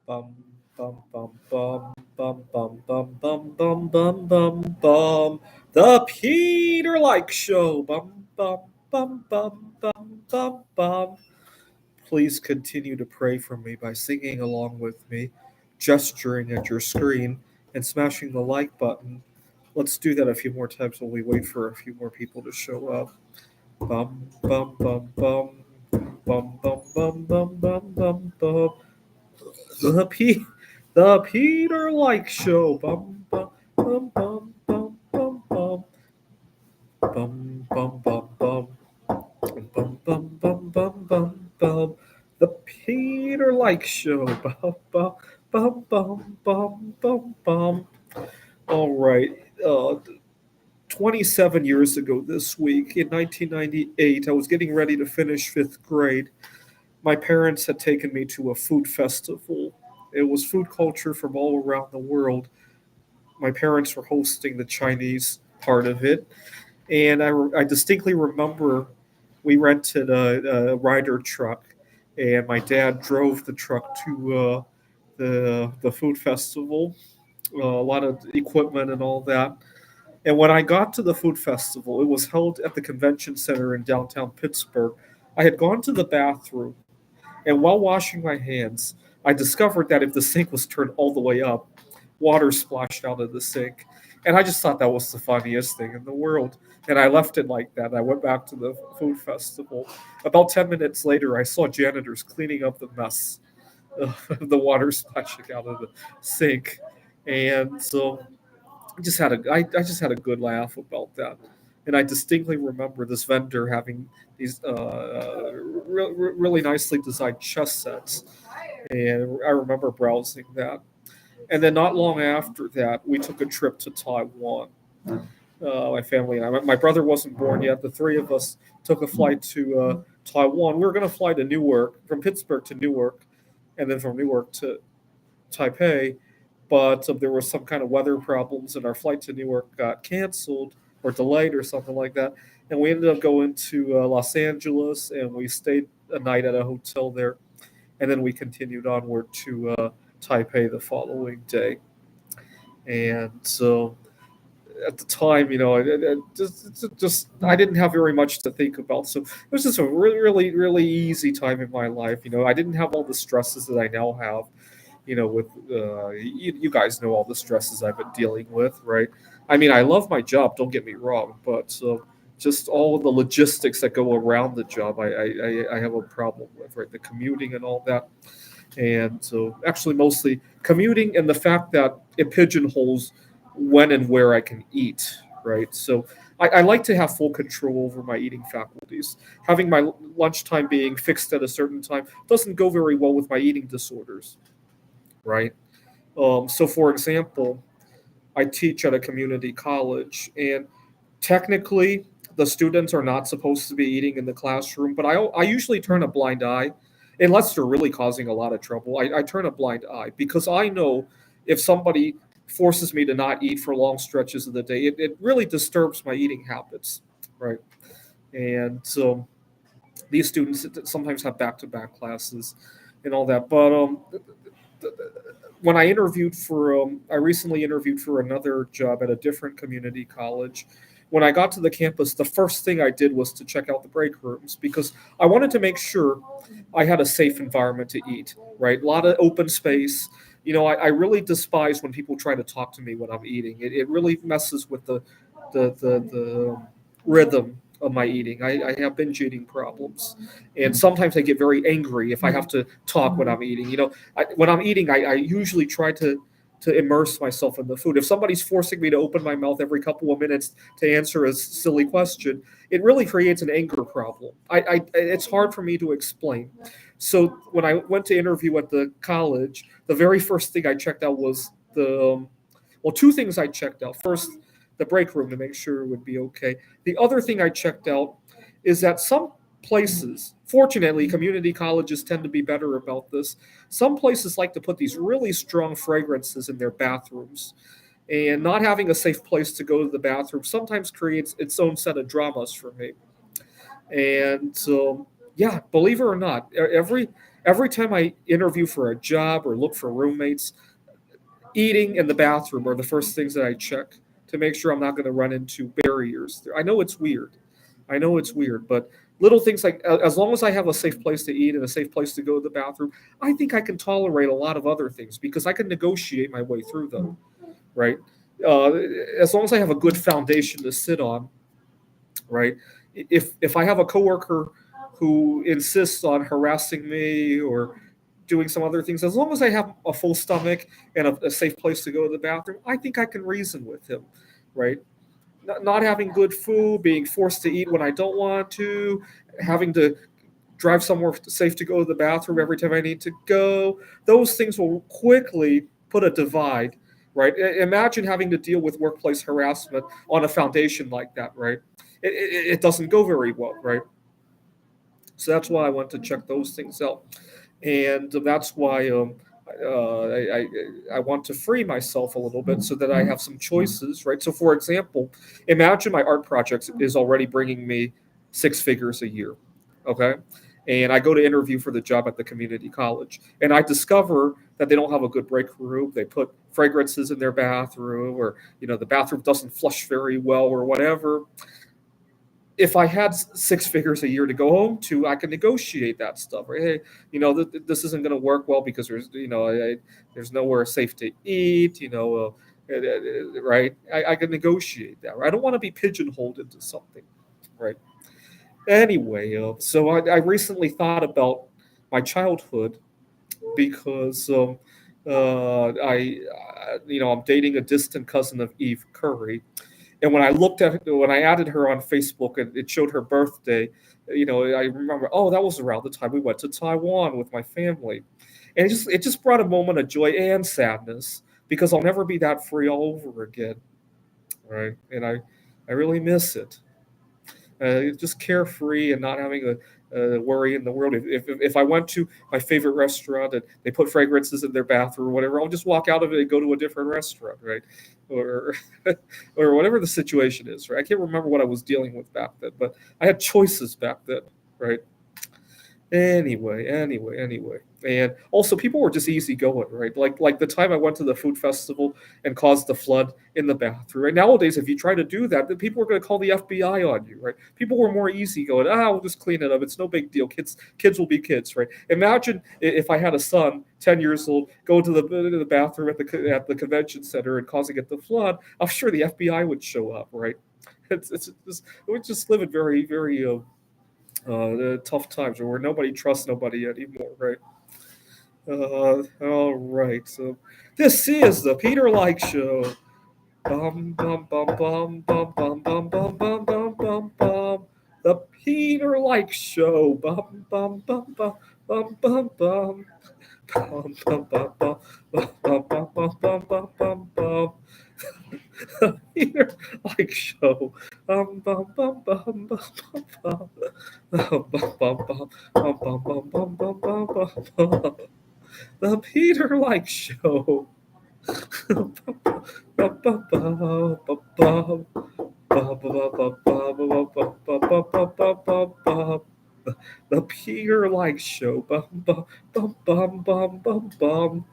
Bum bum bum bum bum bum bum bum bum bum bum bum. The Peter Like Show. Bum bum bum bum bum bum bum. Please continue to pray for me by singing along with me, gesturing at your screen, and smashing the like button. Let's do that a few more times while we wait for a few more people to show up. Bum bum bum bum bum bum bum bum bum bum bum. The P the Peter Like Show. Bum bum bum bum bum bum bum bum bum bum bum bum bum bum bum bum bum. The Peter Like Show. Bum bum bum bum bum bum bum. All right. 27 years ago this week, in 1998, I was getting ready to finish fifth grade. My parents had taken me to a food festival. It was food culture from all around the world. My parents were hosting the Chinese part of it, and I distinctly remember we rented a Ryder truck, and my dad drove the truck to the food festival, a lot of equipment and all that. And when I got to the food festival, it was held at the convention center in downtown Pittsburgh. I had gone to the bathroom, and while washing my hands, I discovered that if the sink was turned all the way up, water splashed out of the sink. And I just thought that was the funniest thing in the world. And I left it like that. I went back to the food festival. About 10 minutes later, I saw janitors cleaning up the mess of the water splashing out of the sink. And so I just had a good laugh about that. And I distinctly remember this vendor having these really nicely designed chess sets, and I remember browsing that. And then not long after that, we took a trip to Taiwan. My family and I. My brother wasn't born yet. The three of us took a flight to Taiwan. We were going to fly to Newark, from Pittsburgh to Newark, and then from Newark to Taipei, but there was some kind of weather problems, and our flight to Newark got canceled or delayed or something like that. And we ended up going to Los Angeles, and we stayed a night at a hotel there, and then we continued onward to Taipei the following day. And so at the time, just I didn't have very much to think about. So it was just a really easy time in my life. I didn't have all the stresses that I now have. With you guys know all the stresses I've been dealing with, right? I mean, I love my job. Don't get me wrong, but just all of the logistics that go around the job, I have a problem with, right? The commuting and all that. And so, actually, mostly commuting and the fact that it pigeonholes when and where I can eat, right? So, I like to have full control over my eating faculties. Having my lunchtime being fixed at a certain time doesn't go very well with my eating disorders, right? So, for example, I teach at a community college, and technically, the students are not supposed to be eating in the classroom, but I usually turn a blind eye, unless they're really causing a lot of trouble. I turn a blind eye because I know if somebody forces me to not eat for long stretches of the day, it really disturbs my eating habits, right? And so these students sometimes have back to back classes and all that. But when I recently interviewed for another job at a different community college. When I got to the campus, the first thing I did was to check out the break rooms because I wanted to make sure I had a safe environment to eat, right? A lot of open space. I really despise when people try to talk to me when I'm eating. It really messes with the rhythm of my eating. I have binge eating problems, and sometimes I get very angry if I have to talk when I'm eating. When I'm eating, I usually try to immerse myself in the food. If somebody's forcing me to open my mouth every couple of minutes to answer a silly question, it really creates an anger problem. It's hard for me to explain. So when I went to interview at the college, the very first thing I checked out was two things I checked out. First, the break room to make sure it would be okay. The other thing I checked out is that some places, fortunately, community colleges tend to be better about this. Some places like to put these really strong fragrances in their bathrooms. And not having a safe place to go to the bathroom sometimes creates its own set of dramas for me. And so, yeah, believe it or not, Every time I interview for a job or look for roommates, eating and the bathroom are the first things that I check to make sure I'm not going to run into barriers. I know it's weird. I know it's weird, but little things like as long as I have a safe place to eat and a safe place to go to the bathroom, I think I can tolerate a lot of other things because I can negotiate my way through them, right? Uh, as long as I have a good foundation to sit on, right? If I have a coworker who insists on harassing me or doing some other things, as long as I have a full stomach and a safe place to go to the bathroom, I think I can reason with him, right? Not having good food, being forced to eat when I don't want to, having to drive somewhere safe to go to the bathroom every time I need to go, those things will quickly put a divide, right? Imagine having to deal with workplace harassment on a foundation like that, right? It doesn't go very well, right? So that's why I want to check those things out, and that's why I want to free myself a little bit so that I have some choices, right? So, for example, imagine my art project is already bringing me six figures a year, okay? And I go to interview for the job at the community college, and I discover that they don't have a good break room. They put fragrances in their bathroom, or the bathroom doesn't flush very well, or whatever. If I had six figures a year to go home to, I can negotiate that stuff. Right? Hey, this isn't going to work well because there's nowhere safe to eat. Right? I can negotiate that. Right? I don't want to be pigeonholed into something. Right? Anyway, so I recently thought about my childhood because I'm dating a distant cousin of Eve Curry, and when I added her on Facebook and it showed her birthday, I remember, oh, that was around the time we went to Taiwan with my family, and it just brought a moment of joy and sadness because I'll never be that free all over again, right? And I really miss it. Just carefree and not having a worry in the world. If I went to my favorite restaurant and they put fragrances in their bathroom or whatever, I'll just walk out of it and go to a different restaurant, right? Or or whatever the situation is, right? I can't remember what I was dealing with back then, but I had choices back then, right? Anyway. And also people were just easygoing, right? Like the time I went to the food festival and caused the flood in the bathroom. Right? Nowadays, if you try to do that, then people are gonna call the FBI on you, right? People were more easygoing. We'll just clean it up. It's no big deal. Kids will be kids, right? Imagine if I had a son, 10 years old, go to the bathroom at the convention center and causing it to flood. I'm sure the FBI would show up, right? It's just, we just live in very, very tough times where nobody trusts nobody anymore, right? All right. So this is the Peter Like Show. Bum bum bum bum bum bum bum bum bum bum bum bum. The Peter Like Show. Bum bum bum bum bum bum bum. Bum bum bum bum bum bum bum bum bum bum bum. Peter Like Show. Bum bum bum bum bum bum bum bum bum bum bum bum bum bum bum bum bum. The Peter Like Show. The Peter Like Show. Bum bum bum bum bum bum bum.